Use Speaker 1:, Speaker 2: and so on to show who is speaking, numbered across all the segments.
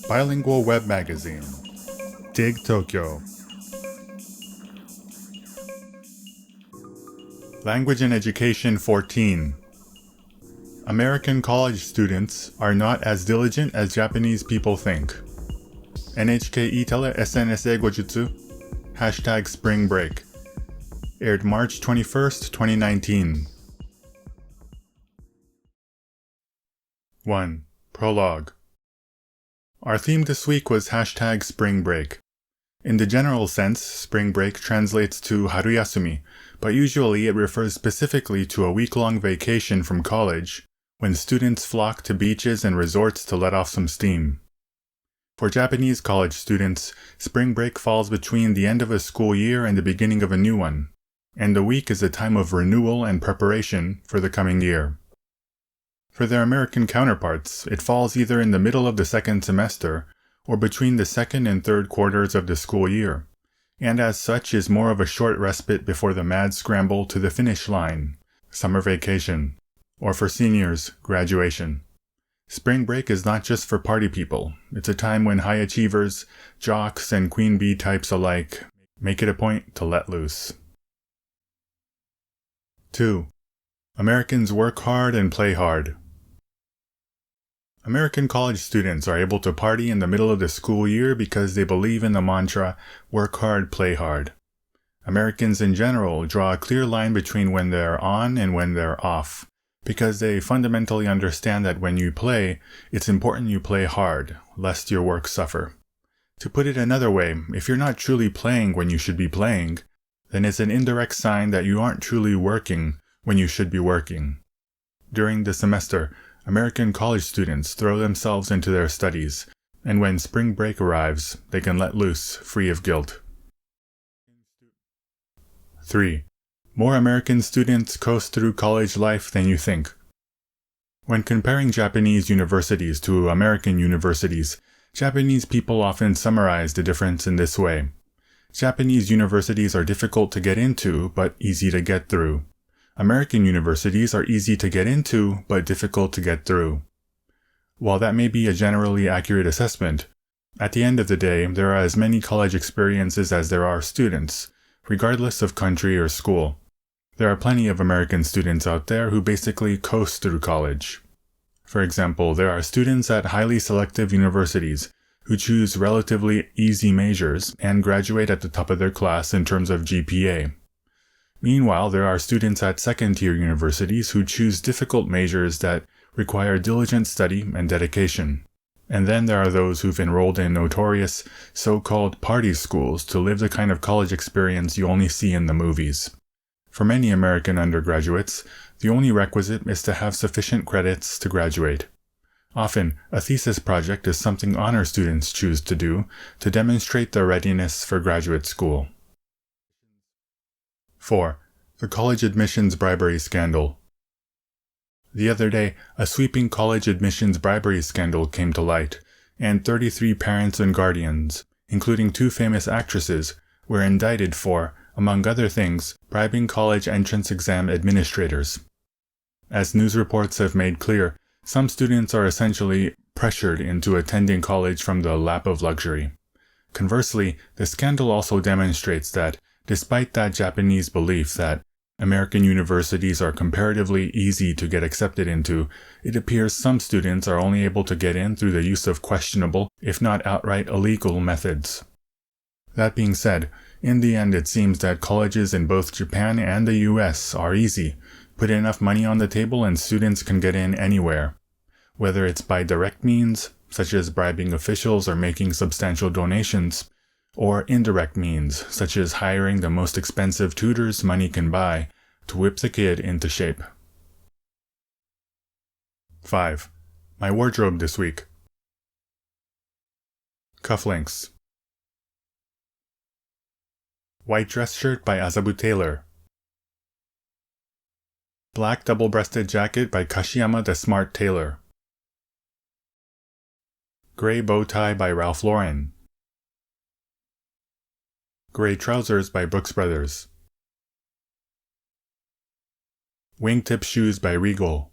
Speaker 1: Bilingual Web Magazine. Dig Tokyo. Language and Education 14. American college students are not as diligent as Japanese people think. NHK E-Tele SNS Eigojutsu. # Spring Break. Aired March 21st, 2019. 1. Prologue. Our theme this week was # Spring Break. In the general sense, spring break translates to haruyasumi, but usually it refers specifically to a week-long vacation from college, when students flock to beaches and resorts to let off some steam. For Japanese college students, spring break falls between the end of a school year and the beginning of a new one, and the week is a time of renewal and preparation for the coming year. For their American counterparts, it falls either in the middle of the second semester or between the second and third quarters of the school year, and as such is more of a short respite before the mad scramble to the finish line, summer vacation, or for seniors, graduation. Spring break is not just for party people. It's a time when high achievers, jocks, and queen bee types alike make it a point to let loose. 2. Americans work hard and play hard. American college students are able to party in the middle of the school year because they believe in the mantra, work hard, play hard. Americans in general draw a clear line between when they're on and when they're off, because they fundamentally understand that when you play, it's important you play hard, lest your work suffer. To put it another way, if you're not truly playing when you should be playing, then it's an indirect sign that you aren't truly working when you should be working. During the semester, American college students throw themselves into their studies, and when spring break arrives, they can let loose, free of guilt. 3. More American students coast through college life than you think. When comparing Japanese universities to American universities, Japanese people often summarize the difference in this way. Japanese universities are difficult to get into, but easy to get through. American universities are easy to get into, but difficult to get through. While that may be a generally accurate assessment, at the end of the day, there are as many college experiences as there are students, regardless of country or school. There are plenty of American students out there who basically coast through college. For example, there are students at highly selective universities who choose relatively easy majors and graduate at the top of their class in terms of GPA. Meanwhile, there are students at second-tier universities who choose difficult majors that require diligent study and dedication. And then there are those who've enrolled in notorious, so-called party schools to live the kind of college experience you only see in the movies. For many American undergraduates, the only requisite is to have sufficient credits to graduate. Often, a thesis project is something honor students choose to do to demonstrate their readiness for graduate school. 4. The college admissions bribery scandal. The other day, a sweeping college admissions bribery scandal came to light, and 33 parents and guardians, including 2 famous actresses, were indicted for, among other things, bribing college entrance exam administrators. As news reports have made clear, some students are essentially pressured into attending college from the lap of luxury. Conversely, the scandal also demonstrates that, despite that Japanese belief that American universities are comparatively easy to get accepted into, it appears some students are only able to get in through the use of questionable, if not outright illegal methods. That being said, in the end it seems that colleges in both Japan and the US are easy. Put enough money on the table and students can get in anywhere. Whether it's by direct means, such as bribing officials or making substantial donations, or indirect means, such as hiring the most expensive tutors money can buy to whip the kid into shape. 5. My wardrobe this week. Cufflinks. White dress shirt by Azabu Taylor. Black double-breasted jacket by Kashiyama the Smart Tailor. Gray bow tie by Ralph Lauren. Gray trousers by Brooks Brothers. Wingtip shoes by Regal.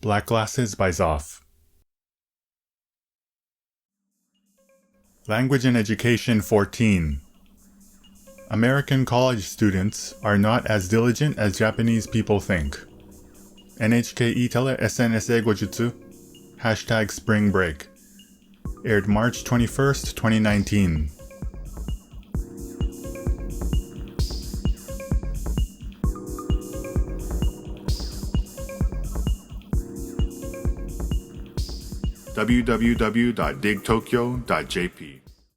Speaker 1: Black glasses by Zoff. Language and Education 14. American college students are not as diligent as Japanese people think. NHK E-Tele SNS Eigojutsu # Spring Break. Aired March 21st, 2019. www.digtokyo.jp